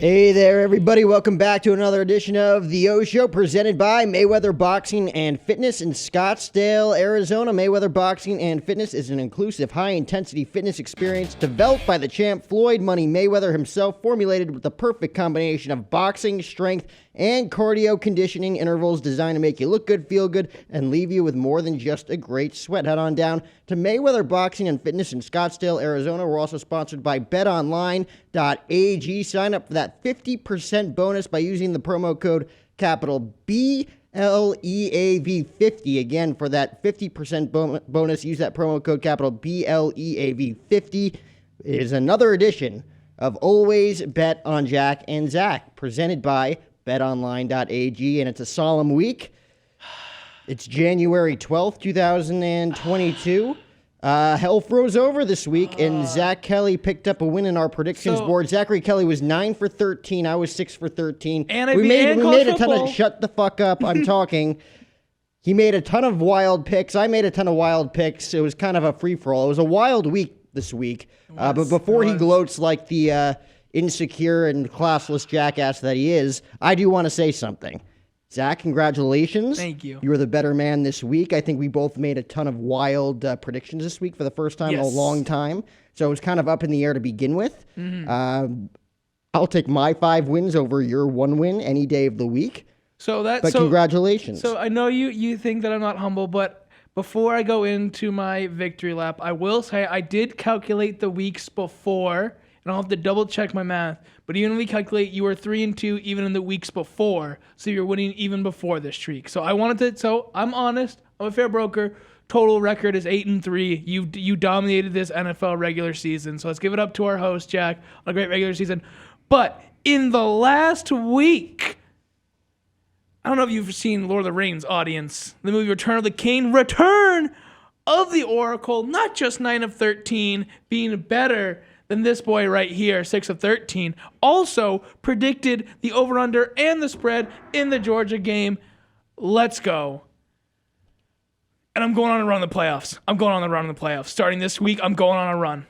Hey there, everybody. Welcome back to another edition of The O Show, presented by Mayweather Boxing and Fitness in Scottsdale, Arizona. Mayweather Boxing and Fitness is an inclusive, high-intensity fitness experience developed by the champ Floyd Money Mayweather himself, formulated with the perfect combination of boxing, strength, and cardio conditioning intervals designed to make you look good, feel good, and leave you with more than just a great sweat. Head on down to Mayweather Boxing and Fitness in Scottsdale, Arizona. We're also sponsored by BetOnline.ag. Sign up for that 50% bonus by using the promo code capital BLEAV50. Again, for that 50% bonus, use that promo code capital BLEAV50. It is another edition of Always Bet on Jack and Zach, presented by BetOnline.ag, and it's a solemn week. It's January 12th, 2022. Hell froze over this week, and Zach Kelly picked up a win in our predictions board. Zachary Kelly was 9 for 13. I was 6 for 13. And we made a ton of shut the fuck up. I'm talking. He made a ton of wild picks. I made a ton of wild picks. It was kind of a free for all. It was a wild week this week. But before he gloats like the insecure and classless jackass that he is, I do want to say something. Zach, congratulations. Thank you. You were the better man this week. I think we both made a ton of wild predictions this week for the first time in a long time. So it was kind of up in the air to begin with. Mm-hmm. I'll take my 5 wins over your 1 win any day of the week. But congratulations. So I know you think that I'm not humble, but before I go into my victory lap, I will say I did calculate the weeks before, and I'll have to double check my math. But even when we calculate, you were 3-2 even in the weeks before, so you're winning even before this streak. So I'm honest. I'm a fair broker. Total record is 8-3. You dominated this NFL regular season. So let's give it up to our host Jack on a great regular season. But in the last week, I don't know if you've seen Lord of the Rings, audience, the movie Return of the King, Return of the Oracle. Not just 9 of 13, being better than this boy right here, 6 of 13, also predicted the over-under and the spread in the Georgia game. Let's go. And I'm going on a run in the playoffs. Starting this week, I'm going on a run.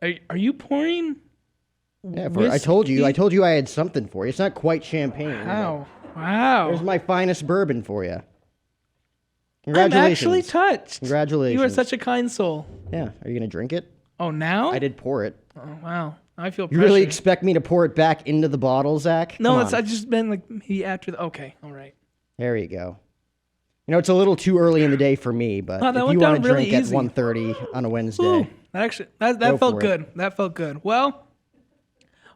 Are you pouring? Yeah, I told you I had something for you. It's not quite champagne. Wow. There's my finest bourbon for you. Congratulations. I'm actually touched. Congratulations. You are such a kind soul. Yeah. Are you going to drink it? Oh, now? I did pour it. Oh, wow. I feel You really expect me to pour it back into the bottle, Zach? No, I just been like maybe after the... Okay, all right. There you go. You know, it's a little too early in the day for me, but if you want to drink at 1:30 on a Wednesday... Ooh, that felt good. That felt good. Well,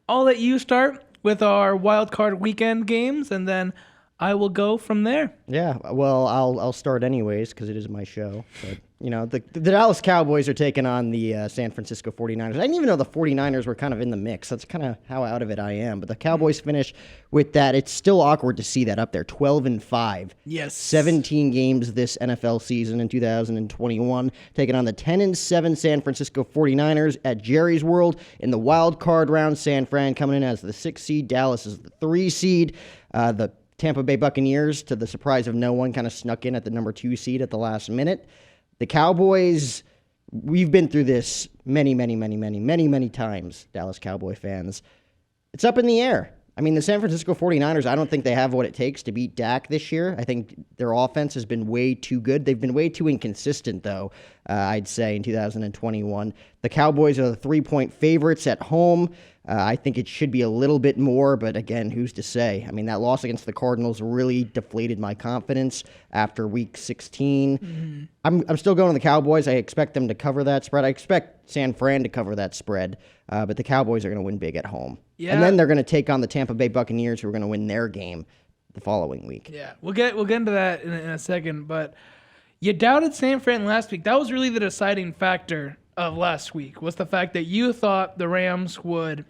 I'll let you start with our wild card weekend games, and then I will go from there. Yeah, well, I'll start anyways because it is my show. But, you know, the Dallas Cowboys are taking on the San Francisco 49ers. I didn't even know the 49ers were kind of in the mix. That's kind of how out of it I am. But the Cowboys finish with that. It's still awkward to see that up there, 12-5. Yes. 17 games this NFL season in 2021, taking on the 10-7 San Francisco 49ers at Jerry's World in the wild card round. San Fran coming in as the 6 seed. Dallas is the 3 seed. The Tampa Bay Buccaneers, to the surprise of no one, kind of snuck in at the number 2 seed at the last minute. The Cowboys, we've been through this many times, Dallas Cowboy fans. It's up in the air. I mean, the San Francisco 49ers, I don't think they have what it takes to beat Dak this year. I think their offense has been way too good. They've been way too inconsistent, though, I'd say, in 2021. The Cowboys are the 3-point favorites at home. I think it should be a little bit more, but again, who's to say? I mean, that loss against the Cardinals really deflated my confidence after Week 16. Mm-hmm. I'm still going to the Cowboys. I expect them to cover that spread. I expect San Fran to cover that spread, but the Cowboys are going to win big at home. Yeah. And then they're going to take on the Tampa Bay Buccaneers, who are going to win their game the following week. Yeah, we'll get into that in a second, but you doubted San Fran last week. That was really the deciding factor of last week, was the fact that you thought the Rams would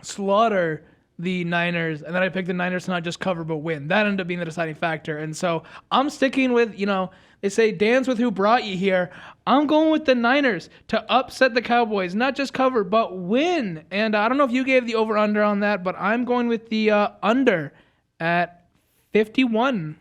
slaughter the Niners, and then I picked the Niners to not just cover but win. That ended up being the deciding factor. And so I'm sticking with, they say dance with who brought you here. I'm going with the Niners to upset the Cowboys, not just cover but win. And I don't know if you gave the over-under on that, but I'm going with the under at 51.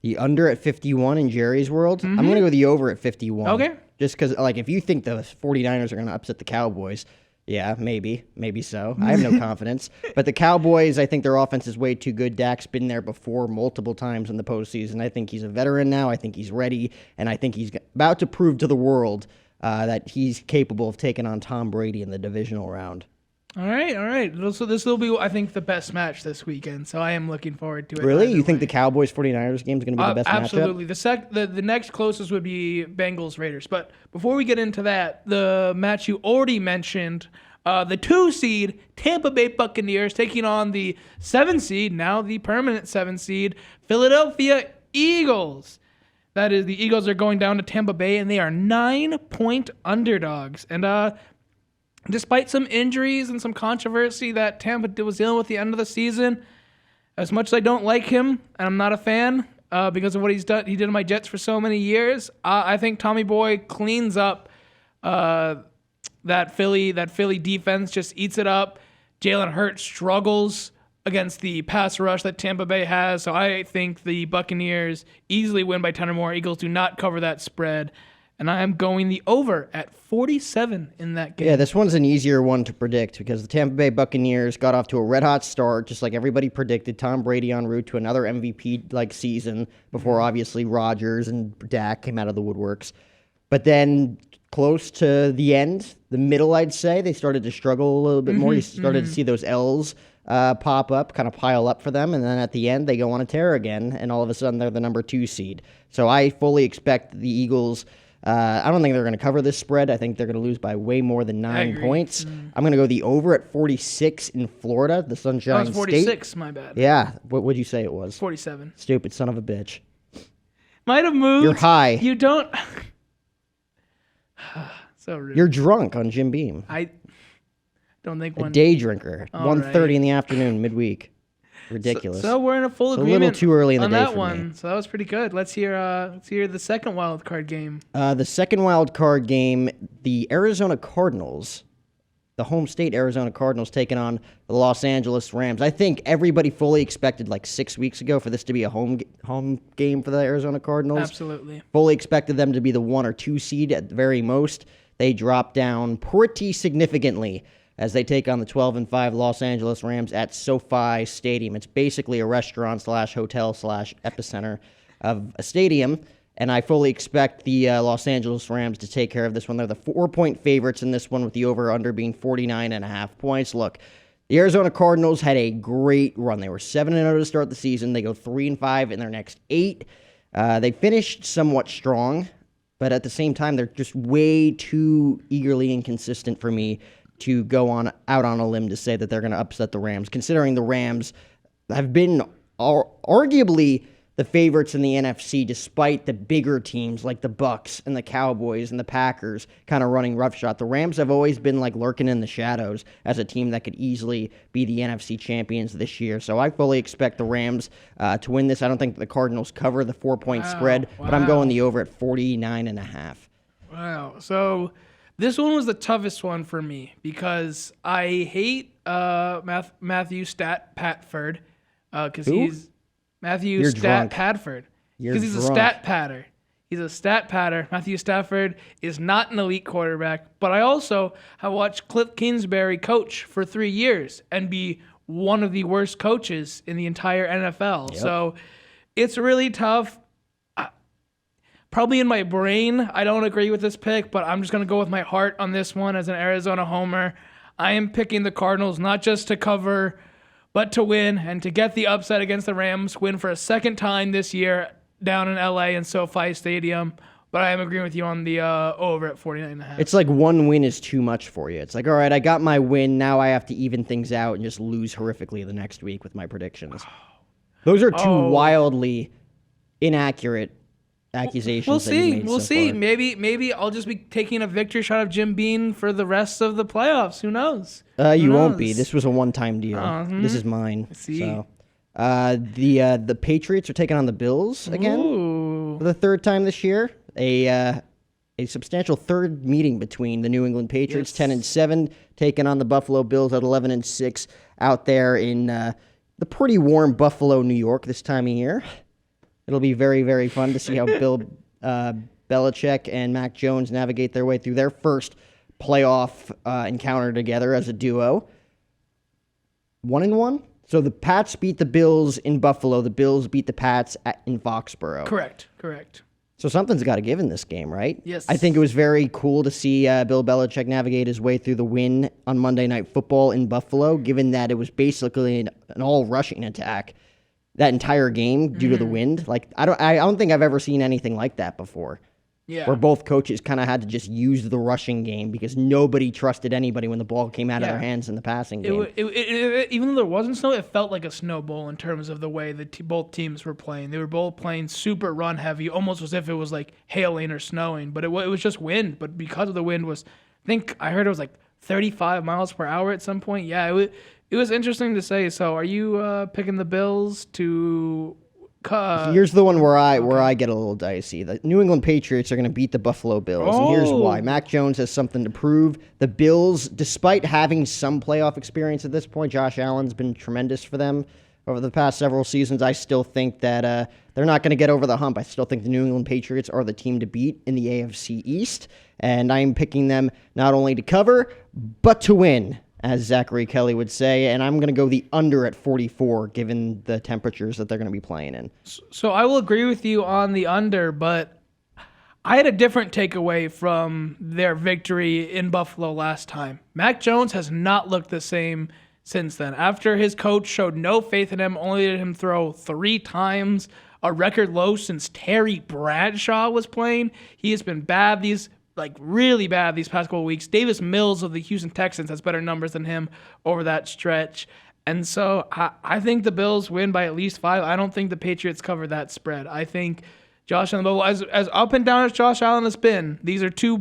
The under at 51 in Jerry's World? Mm-hmm. I'm going to go the over at 51. Okay. Just because, if you think the 49ers are going to upset the Cowboys, Yeah, maybe so. I have no confidence. But the Cowboys, I think their offense is way too good. Dak's been there before multiple times in the postseason. I think he's a veteran now. I think he's ready, and I think he's about to prove to the world that he's capable of taking on Tom Brady in the divisional round. All right. So this will be, I think, the best match this weekend. So I am looking forward to it. Really? You think the Cowboys-49ers game is going to be the best absolutely. matchup? Absolutely. The next closest would be Bengals-Raiders. But before we get into that, the match you already mentioned, the 2 seed Tampa Bay Buccaneers taking on the 7 seed, now the permanent 7 seed, Philadelphia Eagles. That is, the Eagles are going down to Tampa Bay, and they are 9-point underdogs. And despite some injuries and some controversy that Tampa was dealing with at the end of the season, as much as I don't like him, and I'm not a fan because of what he did in my Jets for so many years, I think Tommy Boy cleans up that Philly defense, just eats it up. Jalen Hurts struggles against the pass rush that Tampa Bay has, so I think the Buccaneers easily win by 10 or more. Eagles do not cover that spread. And I am going the over at 47 in that game. Yeah, this one's an easier one to predict because the Tampa Bay Buccaneers got off to a red-hot start, just like everybody predicted. Tom Brady en route to another MVP-like season before, obviously, Rodgers and Dak came out of the woodworks. But then close to the end, the middle, I'd say, they started to struggle a little bit more. You started to see those L's pop up, kind of pile up for them. And then at the end, they go on a tear again, and all of a sudden, they're the number 2 seed. So I fully expect the Eagles... I don't think they're going to cover this spread. I think they're going to lose by way more than 9 points. I'm going to go the over at 46 in Florida, the Sunshine State. 46, my bad. Yeah. What would you say it was? 47. Stupid son of a bitch. Might have moved. You're high. You don't... So rude. You're drunk on Jim Beam. I don't think A day drinker. 1:30 in the afternoon, midweek. Ridiculous. So we're in a full It's agreement. a little too early in the on day that for one. me. So that was pretty good. Let's hear the second wild card game. The second wild card game, the Arizona Cardinals, the home state Arizona Cardinals taking on the Los Angeles Rams. I think everybody fully expected like 6 weeks ago for this to be a home game for the Arizona Cardinals. Absolutely. Fully expected them to be the 1 or 2 seed at the very most. They dropped down pretty significantly as they take on the 12-5 Los Angeles Rams at SoFi Stadium. It's basically a restaurant/hotel/epicenter of a stadium, and I fully expect the Los Angeles Rams to take care of this one. They're the 4-point favorites in this one, with the over-under being 49.5 points. Look, the Arizona Cardinals had a great run. They were 7-0 to start the season. They go 3-5 in their next 8. They finished somewhat strong, but at the same time, they're just way too eagerly inconsistent for me to go out on a limb to say that they're going to upset the Rams, considering the Rams have been arguably the favorites in the NFC, despite the bigger teams like the Bucs and the Cowboys and the Packers kind of running roughshod. The Rams have always been like lurking in the shadows as a team that could easily be the NFC champions this year. So I fully expect the Rams to win this. I don't think the Cardinals cover the 4-point spread, but I'm going the over at 49.5. Wow. So this one was the toughest one for me because I hate Matthew Patford because he's Matthew Patford because he's a stat patter. He's a stat patter. Matthew Stafford is not an elite quarterback, but I also have watched Cliff Kingsbury coach for 3 years and be one of the worst coaches in the entire NFL. Yep. So it's really tough. Probably in my brain, I don't agree with this pick, but I'm just going to go with my heart on this one as an Arizona homer. I am picking the Cardinals not just to cover, but to win and to get the upset against the Rams, win for a second time this year down in LA in SoFi Stadium. But I am agreeing with you on the over at 49.5. It's like one win is too much for you. It's like, all right, I got my win. Now I have to even things out and just lose horrifically the next week with my predictions. Those are two wildly inaccurate accusations. We'll see. We'll see. Maybe I'll just be taking a victory shot of Jim Beam for the rest of the playoffs. Who knows? You won't be. This was a one-time deal. This is mine. See. So, the Patriots are taking on the Bills again for the third time this year. A substantial third meeting between the New England Patriots, 10-7, taking on the Buffalo Bills at 11-6 out there in the pretty warm Buffalo, New York this time of year. It'll be very, very fun to see how Bill Belichick and Mac Jones navigate their way through their first playoff encounter together as a duo. 1-1. So the Pats beat the Bills in Buffalo. The Bills beat the Pats in Foxborough. Correct. So something's got to give in this game, right? Yes. I think it was very cool to see Bill Belichick navigate his way through the win on Monday Night Football in Buffalo, given that it was basically an all-rushing attack that entire game due to the wind. Like I don't think I've ever seen anything like that before. Yeah. Where both coaches kind of had to just use the rushing game because nobody trusted anybody when the ball came out of their hands in the passing game. Even though there wasn't snow, it felt like a snow bowl in terms of the way that both teams were playing. They were both playing super run heavy, almost as if it was like hailing or snowing. But it was just wind. But because of the wind I think I heard it was like 35 miles per hour at some point. Yeah, it was interesting to say. So are you picking the Bills to... Here's the one where I get a little dicey. The New England Patriots are going to beat the Buffalo Bills, and here's why. Mac Jones has something to prove. The Bills, despite having some playoff experience at this point, Josh Allen's been tremendous for them over the past several seasons. I still think that they're not going to get over the hump. I still think the New England Patriots are the team to beat in the AFC East, and I'm picking them not only to cover, but to win, as Zachary Kelly would say, and I'm going to go the under at 44, given the temperatures that they're going to be playing in. So I will agree with you on the under, but I had a different takeaway from their victory in Buffalo last time. Mac Jones has not looked the same since then. After his coach showed no faith in him, only let him throw 3 times, a record low since Terry Bradshaw was playing. He has been bad really bad these past couple of weeks. Davis Mills of the Houston Texans has better numbers than him over that stretch. And so I think the Bills win by at least 5. I don't think the Patriots cover that spread. I think Josh Allen, as up and down as Josh Allen has been, these are two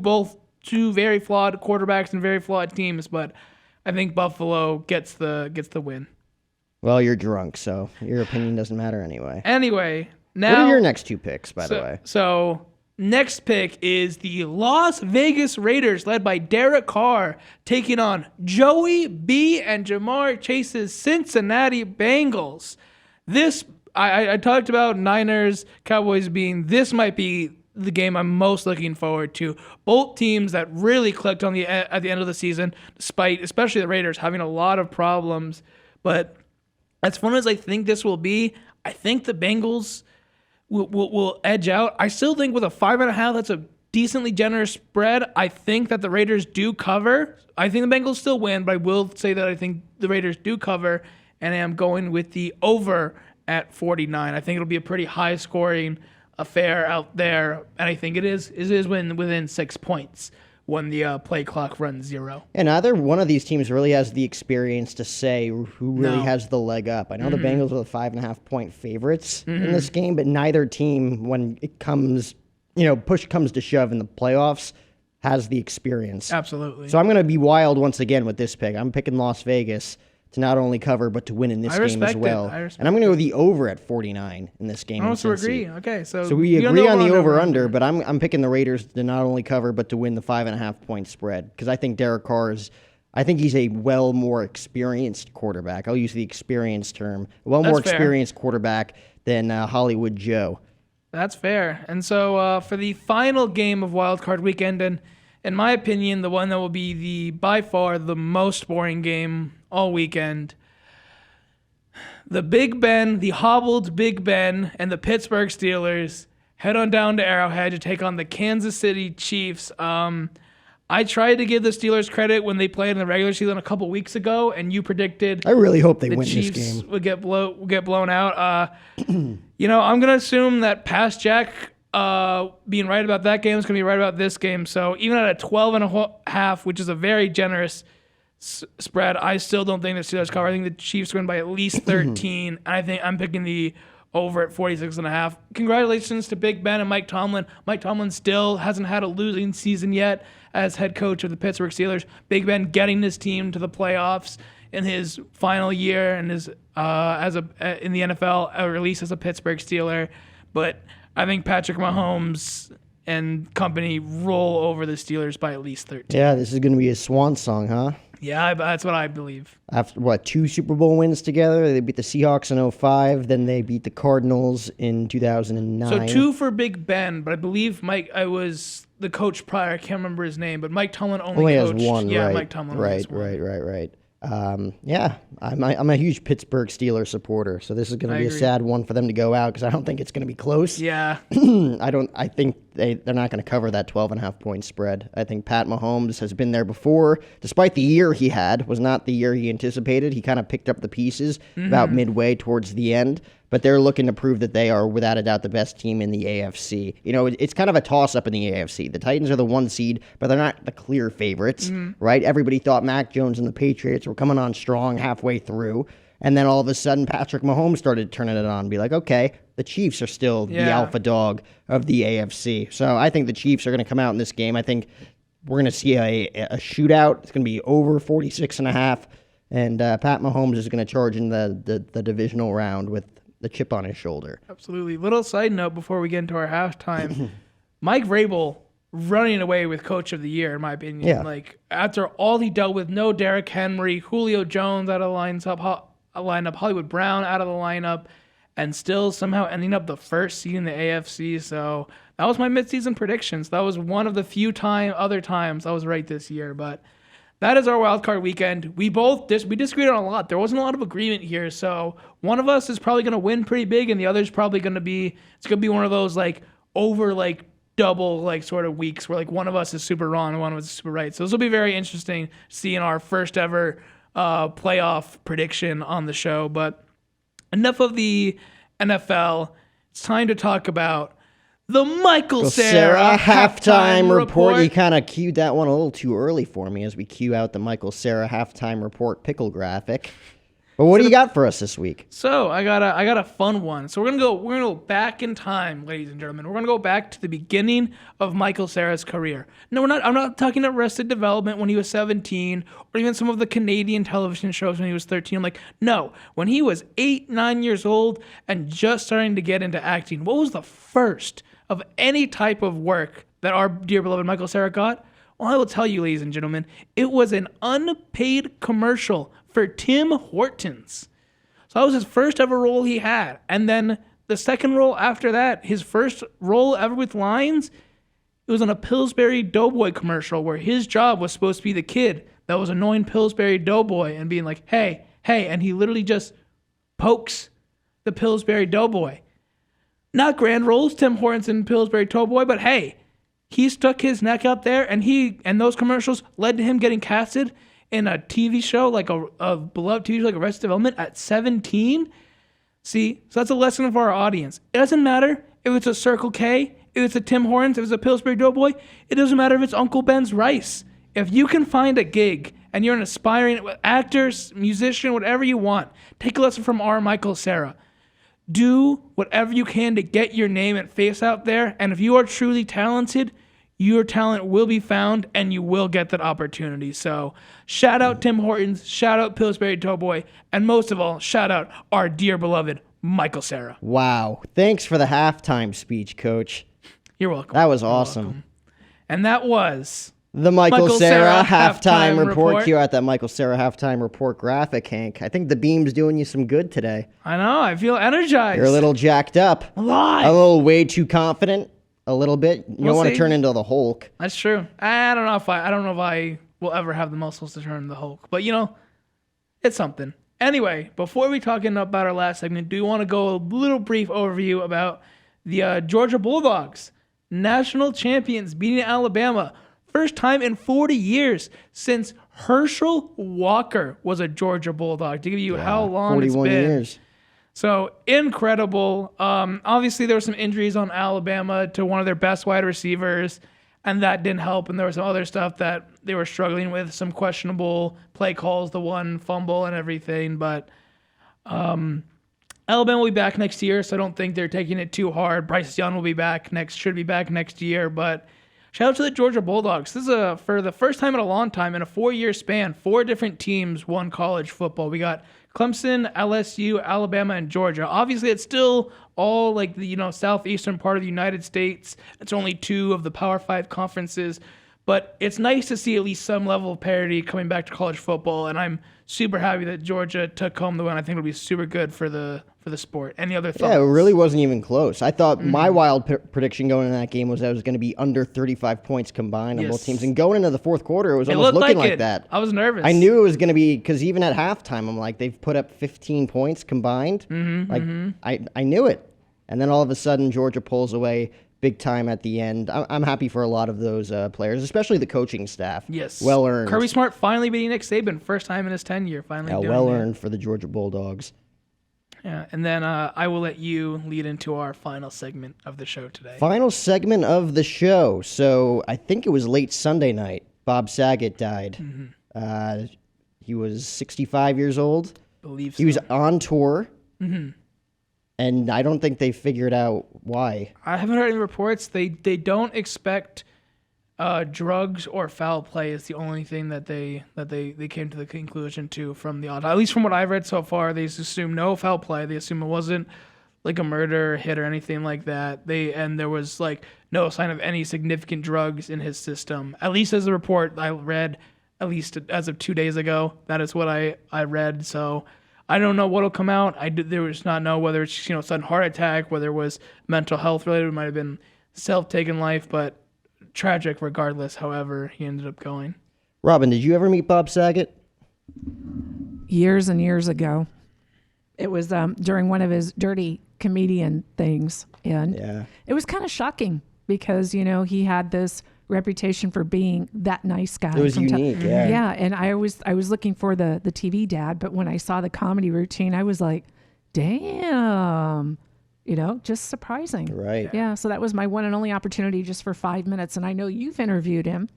very flawed quarterbacks and very flawed teams, but I think Buffalo gets the win. Well, you're drunk, so your opinion doesn't matter anyway. Anyway, now... What are your next 2 picks, by the way? So... Next pick is the Las Vegas Raiders, led by Derek Carr, taking on Joey B and Jamar Chase's Cincinnati Bengals. This, I talked about Niners, Cowboys this might be the game I'm most looking forward to. Both teams that really clicked at the end of the season, despite, especially the Raiders, having a lot of problems. But as fun as I think this will be, I think the Bengals... will edge out. I still think with a 5.5, that's a decently generous spread. I think that the Raiders do cover. I think the Bengals still win, but I will say that I think the Raiders do cover, and I am going with the over at 49. I think it'll be a pretty high-scoring affair out there, and I think it is within 6 points when the play clock runs 0. And neither one of these teams really has the experience to say who really has the leg up. I know the Bengals are the 5.5-point favorites in this game, but neither team, when it comes, push comes to shove in the playoffs, has the experience. Absolutely. So I'm going to be wild once again with this pick. I'm picking Las Vegas to not only cover, but to win in this game as well. And I'm going to go the over at 49 in this game. So agree. Okay, so we agree on the over-under, but I'm picking the Raiders to not only cover, but to win the 5.5-point spread. Because I think Derek Carr he's a more experienced quarterback. I'll use the experience term. More experienced quarterback than Hollywood Joe. That's fair. And so for the final game of Wildcard Weekend, and in my opinion, the one that will be by far the most boring game all weekend, the Big Ben, the hobbled Big Ben, and the Pittsburgh Steelers head on down to Arrowhead to take on the Kansas City Chiefs. I tried to give the Steelers credit when they played in the regular season a couple weeks ago, and you predicted I really hope they win Chiefs this game. would get blown out. I'm going to assume that past Jack being right about that game is going to be right about this game. So even at a 12.5, which is a very generous spread, I still don't think the Steelers cover. I think the Chiefs win by at least 13. I think I'm picking the over at 46.5. Congratulations to Big Ben and Mike Tomlin. Mike Tomlin still hasn't had a losing season yet as head coach of the Pittsburgh Steelers. Big Ben getting his team to the playoffs in his final year and his in the NFL release as a Pittsburgh Steeler. But I think Patrick Mahomes and company roll over the Steelers by at least 13. Yeah, this is going to be a swan song, huh? Yeah, that's what I believe. After, 2 Super Bowl wins together? They beat the Seahawks in 05, then they beat the Cardinals in 2009. So 2 for Big Ben, but I believe I was the coach prior. I can't remember his name, but Mike Tomlin only coached. Has one, yeah, right? Mike Tomlin only has one. Right. Yeah, I'm a huge Pittsburgh Steelers supporter, so this is going to be a sad one for them to go out because I don't think it's going to be close. Yeah. I think they're not going to cover that 12.5 point spread. I think Pat Mahomes has been there before. Despite the year he had, was not the year he anticipated. He kind of picked up the pieces about midway towards the end. But they're looking to prove that they are, without a doubt, the best team in the AFC. You know, it's kind of a toss-up in the AFC. The Titans are the 1 seed, but they're not the clear favorites, right? Everybody thought Mac Jones and the Patriots were coming on strong halfway through. And then all of a sudden, Patrick Mahomes started turning it on and be like, okay, the Chiefs are still the alpha dog of the AFC. So I think the Chiefs are going to come out in this game. I think we're going to see a shootout. It's going to be over 46.5. And Pat Mahomes is going to charge in the divisional round with the chip on his shoulder. Absolutely. Little side note before we get into our halftime. Mike Vrabel running away with Coach of the Year, in my opinion. Yeah. Like, after all he dealt with, no Derrick Henry, Julio Jones out of the lineup, Hollywood Brown out of the lineup, and still somehow ending up the first seed in the AFC. So that was my midseason predictions. That was one of the few other times I was right this year. But that is our wild card weekend. We disagreed on a lot. There wasn't a lot of agreement here. So one of us is probably going to win pretty big, and the other is probably going to be one of those double sort of weeks where one of us is super wrong and one of us is super right. So this will be very interesting seeing our first ever playoff prediction on the show. But enough of the NFL. It's time to talk about the Michael Cera halftime report. You kind of cued that one a little too early for me as we cue out the Michael Cera halftime report pickle graphic. But what do you got for us this week? So I got a fun one. So we're gonna go back in time, ladies and gentlemen. We're gonna go back to the beginning of Michael Cera's career. No, I'm not talking Arrested Development when he was 17, or even some of the Canadian television shows when he was 13. No, when he was 8, 9 years old and just starting to get into acting. What was the first of any type of work that our dear beloved Michael Cera got? Well, I will tell you, ladies and gentlemen, it was an unpaid commercial for Tim Hortons. So that was his first ever role he had. And then the second role after that, his first role ever with lines, it was on a Pillsbury Doughboy commercial where his job was supposed to be the kid that was annoying Pillsbury Doughboy and being like, hey, and he literally just pokes the Pillsbury Doughboy. Not grand roles, Tim Hortons and Pillsbury Doughboy, but hey, he stuck his neck out there, and those commercials led to him getting casted in a TV show, like a beloved TV show like Arrested Development at 17. See, so that's a lesson for our audience. It doesn't matter if it's a Circle K, if it's a Tim Hortons, if it's a Pillsbury Doughboy. It doesn't matter if it's Uncle Ben's Rice. If you can find a gig and you're an aspiring actor, musician, whatever you want, take a lesson from our Michael Cera. Do whatever you can to get your name and face out there. And if you are truly talented, your talent will be found and you will get that opportunity. So shout out Tim Hortons, shout out Pillsbury Doughboy, and most of all, shout out our dear beloved Michael Cera. Wow. Thanks for the halftime speech, Coach. You're welcome. That was awesome. And that was the Michael Cera halftime report. Cue out that Michael Cera halftime report graphic, Hank. I think the beam's doing you some good today. I know. I feel energized. You're a little jacked up. Alive. A little way too confident. A little bit. You don't want to turn into the Hulk. That's true. I don't know if I will ever have the muscles to turn into the Hulk. But it's something. Anyway, before we talk about our last segment, do you want to go a little brief overview about the Georgia Bulldogs, national champions beating Alabama. First time in 40 years since Herschel Walker was a Georgia Bulldog. To give you how long it's been. 41 years. So incredible. Obviously, there were some injuries on Alabama to one of their best wide receivers, and that didn't help. And there was some other stuff that they were struggling with, some questionable play calls, the one fumble and everything. But Alabama will be back next year, so I don't think they're taking it too hard. Bryce Young will be back should be back next year. But shout out to the Georgia Bulldogs. This is for the first time in a long time in a 4-year span. 4 different teams won college football. We got Clemson, LSU, Alabama, and Georgia. Obviously, it's still all the southeastern part of the United States. It's only 2 of the Power 5 conferences. But it's nice to see at least some level of parity coming back to college football, and I'm super happy that Georgia took home the win. I think it'll be super good for the sport. Any other thoughts? Yeah, it really wasn't even close. I thought my wild prediction going into that game was that it was going to be under 35 points combined on both teams. And going into the fourth quarter, it was almost looking like that. I was nervous. I knew it was going to be, because even at halftime, I'm like, they've put up 15 points combined. I knew it. And then all of a sudden, Georgia pulls away big time at the end. I'm happy for a lot of those players, especially the coaching staff. Yes. Well earned. Kirby Smart finally beating Nick Saban. First time in his tenure. Well earned for the Georgia Bulldogs. Yeah, and then I will let you lead into our final segment of the show today. Final segment of the show. So I think it was late Sunday night. Bob Saget died. He was 65 years old. Believe so. He was on tour. And I don't think they figured out why. I haven't heard any reports. They don't expect drugs or foul play is the only thing that they came to the conclusion to from the audit. At least from what I've read so far, they assume no foul play. They assume it wasn't like a murder, hit, or anything like that. And there was like no sign of any significant drugs in his system. At least as a report I read, at least as of 2 days ago, that is what I read. So I don't know what'll come out. There was not know whether it's sudden heart attack, whether it was mental health related, it might have been self-taken life, but tragic regardless. However, he ended up going. Robin, did you ever meet Bob Saget? Years and years ago. It was during one of his dirty comedian things, and it was kind of shocking because he had this reputation for being that nice guy. It was unique, yeah. And I was looking for the TV dad, but when I saw the comedy routine, I was like, damn, just surprising. Right. Yeah. So that was my one and only opportunity just for 5 minutes. And I know you've interviewed him.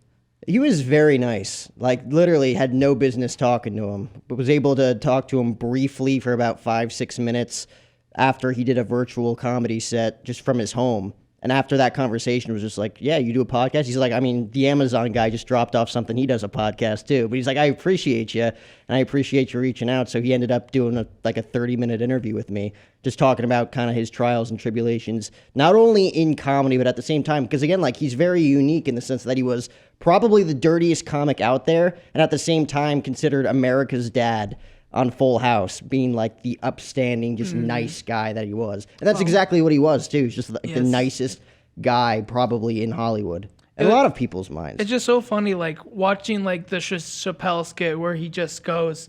He was very nice. Like, literally had no business talking to him, but was able to talk to him briefly for about 5-6 minutes after he did a virtual comedy set just from his home. And after that conversation, it was just like, yeah, you do a podcast? He's like, I mean, the Amazon guy just dropped off something. He does a podcast too. But he's like, I appreciate you, and I appreciate you reaching out. So he ended up doing a 30-minute interview with me, just talking about kind of his trials and tribulations, not only in comedy, but at the same time. Because again, like, he's very unique in the sense that he was probably the dirtiest comic out there, and at the same time considered America's dad on Full House, being like the upstanding, just nice guy that he was. And that's exactly what he was too. He's just like the nicest guy probably in Hollywood. In a lot of people's minds. It's just so funny, like watching like the Chappelle skit where he just goes,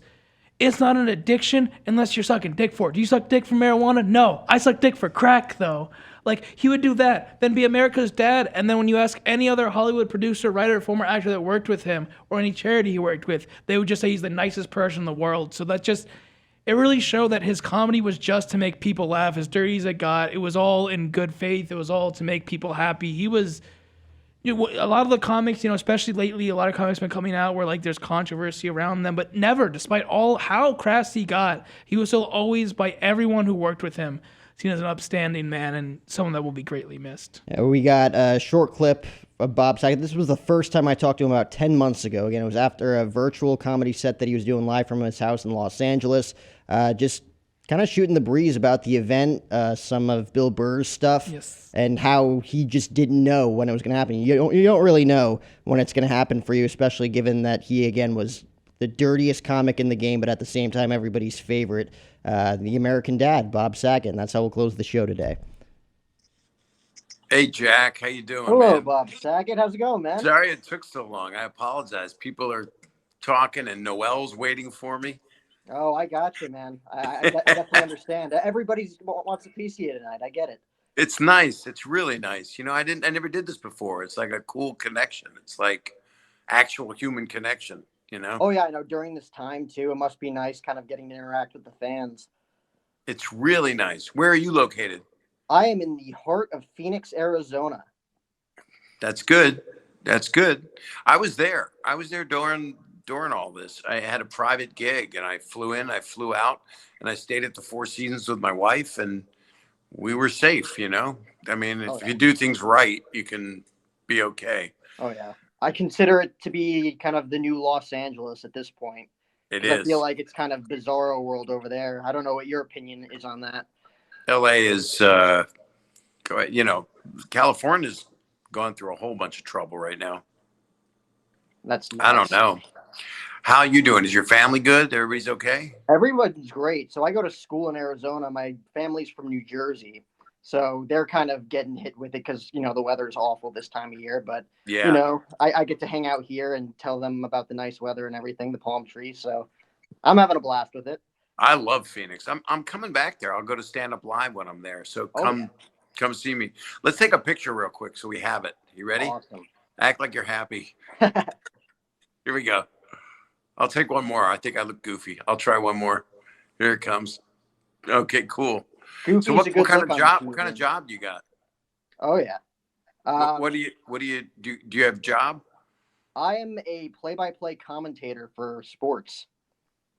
it's not an addiction unless you're sucking dick for it. Do you suck dick for marijuana? No. I suck dick for crack though. Like, he would do that, then be America's dad, and then when you ask any other Hollywood producer, writer, former actor that worked with him, or any charity he worked with, they would just say he's the nicest person in the world. So that just, it really showed that his comedy was just to make people laugh. As dirty as it got, it was all in good faith. It was all to make people happy. He was, a lot of the comics, especially lately, a lot of comics have been coming out where like there's controversy around them, but never, despite all how crass he got, he was still always, by everyone who worked with him, seen as an upstanding man and someone that will be greatly missed. Yeah, we got a short clip of Bob Saget. This was the first time I talked to him about 10 months ago. Again, it was after a virtual comedy set that he was doing live from his house in Los Angeles. Just kind of shooting the breeze about the event, some of Bill Burr's stuff, and how he just didn't know when it was going to happen. You don't really know when it's going to happen for you, especially given that he, again, was the dirtiest comic in the game, but at the same time, everybody's favorite. The American dad, Bob Saget, and that's how we'll close the show today. Hey, Jack, how you doing, Hello, man? Bob Saget. How's it going, man? Sorry it took so long. I apologize. People are talking, and Noelle's waiting for me. Oh, I got you, man. I definitely understand. Everybody wants a piece of you tonight. I get it. It's nice. It's really nice. I never did this before. It's like a cool connection. It's like actual human connection. Oh, yeah, I know. During this time, too, it must be nice kind of getting to interact with the fans. It's really nice. Where are you located? I am in the heart of Phoenix, Arizona. That's good. That's good. I was there. During all this. I had a private gig, and I flew in, I flew out, and I stayed at the Four Seasons with my wife, and we were safe, I mean, if you do things right, you can be okay. Oh, yeah. I consider it to be kind of the new Los Angeles at this point. It is. I feel like it's kind of bizarro world over there. I don't know what your opinion is on that. LA is, California's gone through a whole bunch of trouble right now. That's I don't nuts. know. How are you doing? Is your family good? Everybody's okay? Everyone's great. So I go to school in Arizona. My family's from New Jersey. So they're kind of getting hit with it because, the weather's awful this time of year. But, Yeah. I get to hang out here and tell them about the nice weather and everything, the palm trees. So I'm having a blast with it. I love Phoenix. I'm coming back there. I'll go to stand up live when I'm there. So come see me. Let's take a picture real quick so we have it. You ready? Awesome. Act like you're happy. Here we go. I'll take one more. I think I look goofy. I'll try one more. Here it comes. Okay, cool. Goofy's So what kind of job? What kind of TV. job do you got? Oh, yeah. What do you do? Do you have a job? I am a play-by-play commentator for sports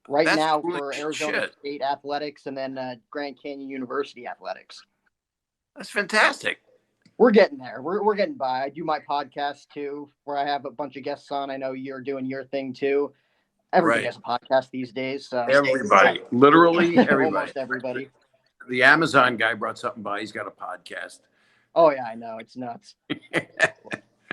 right That's now cool for as Arizona shit. State Athletics and then Grand Canyon University Athletics. That's fantastic. We're getting there. We're getting by. I do my podcast too, where I have a bunch of guests on. I know you're doing your thing too. Everybody has a podcast these days. So Everybody, literally everybody. almost everybody. The Amazon guy brought something by. He's got a podcast. Oh yeah, I know. It's nuts.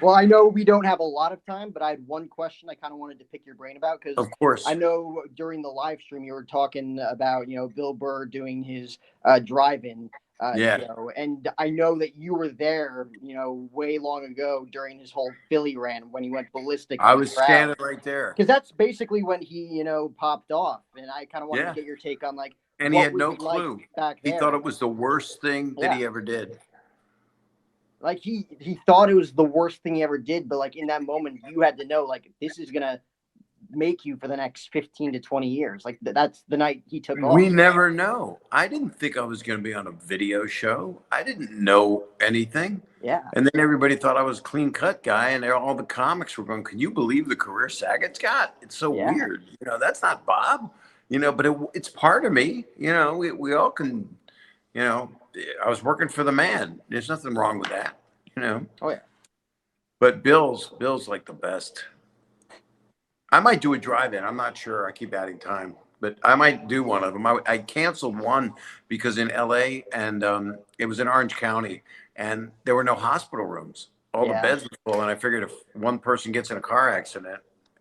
Well, I know we don't have a lot of time, but I had one question I kind of wanted to pick your brain about because Of course. I know during the live stream you were talking about, Bill Burr doing his drive-in show. And I know that you were there, way long ago during his whole Philly rant when he went ballistic. I was standing right there. Because that's basically when he, popped off. And I kind of wanted to get your take on, like, and what he had was no it like clue. back He there? thought it was the worst thing that he ever did. Like, he thought it was the worst thing he ever did. But, like, in that moment, you had to know, like, this is going to make you for the next 15 to 20 years. Like, that's the night he took off. We never know. I didn't think I was going to be on a video show. I didn't know anything. Yeah. And then everybody thought I was a clean cut guy, and all the comics were going, "Can you believe the career Saget's got? It's so weird. That's not Bob. But it's part of me. We all can. I was working for the man. There's nothing wrong with that. Oh yeah. But Bill's like the best. I might do a drive-in. I'm not sure. I keep adding time, but I might do one of them. I canceled one because in LA and it was in Orange County and there were no hospital rooms. All the beds were full. And I figured if one person gets in a car accident,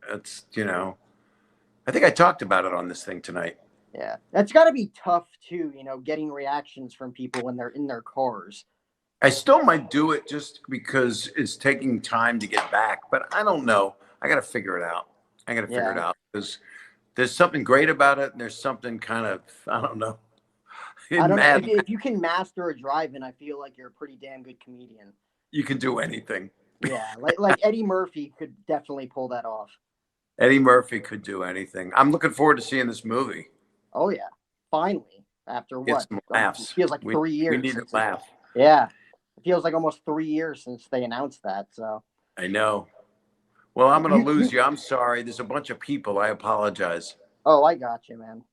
it's, I think I talked about it on this thing tonight. Yeah. That's got to be tough too, getting reactions from people when they're in their cars. I still might do it just because it's taking time to get back, but I don't know. I got to figure it out. Because there's something great about it, and there's something kind of, I don't know. I don't know. If you can master a drive-in, I feel like you're a pretty damn good comedian. You can do anything. Yeah, like Eddie Murphy could definitely pull that off. Eddie Murphy could do anything. I'm looking forward to seeing this movie. Oh yeah, finally. After Get what? some laughs. It feels like 3 years. We need to laugh. Yeah, it feels like almost 3 years since they announced that. So. I know. Well, I'm going to lose you. I'm sorry. There's a bunch of people. I apologize. Oh, I got you, man.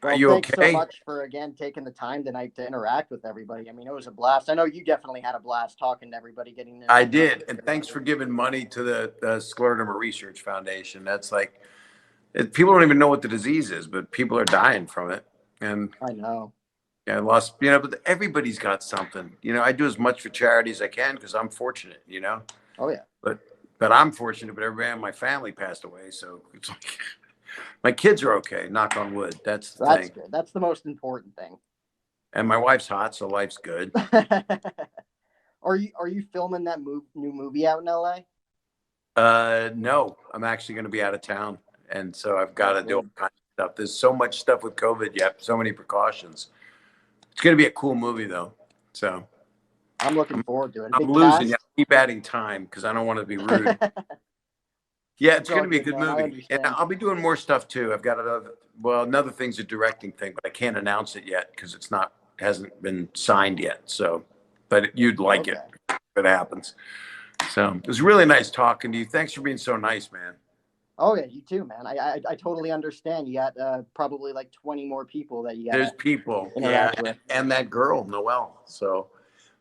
Well, are you thanks okay? so much for, again, taking the time tonight to interact with everybody. I mean, it was a blast. I know you definitely had a blast talking to everybody, getting to I did. And thanks for giving money to the Scleroderma Research Foundation. That's like, people don't even know what the disease is, but people are dying from it. And I know. I lost, but everybody's got something. I do as much for charity as I can because I'm fortunate, Oh, yeah. But I'm fortunate, but everybody in my family passed away. So it's like my kids are okay, knock on wood. That's the thing. Good. That's the most important thing. And my wife's hot, so life's good. Are you filming that new movie out in LA? No, I'm actually going to be out of town. And so I've got to do all kinds of stuff. There's so much stuff with COVID. You have so many precautions. It's going to be a cool movie, though. So I'm looking forward to it. I'm losing you. I keep adding time because I don't want to be rude. Yeah, it's going to be a good movie. And I'll be doing more stuff, too. I've got another thing's a directing thing, but I can't announce it yet because hasn't been signed yet. So, but you'd like it if it happens. So it was really nice talking to you. Thanks for being so nice, man. Oh, yeah, you too, man. I totally understand. You got probably like 20 more people that you got. There's people, and that girl, Noelle. So,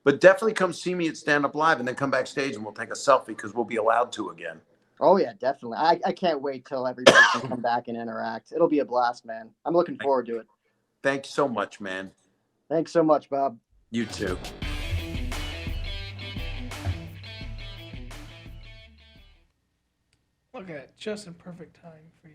but definitely come see me at Stand Up Live and then come backstage and we'll take a selfie because we'll be allowed to again. Oh, yeah, definitely. I can't wait till everybody can come back and interact. It'll be a blast, man. I'm looking forward to it. Thanks so much, man. Thanks so much, Bob. You too. Okay, just in perfect time for you.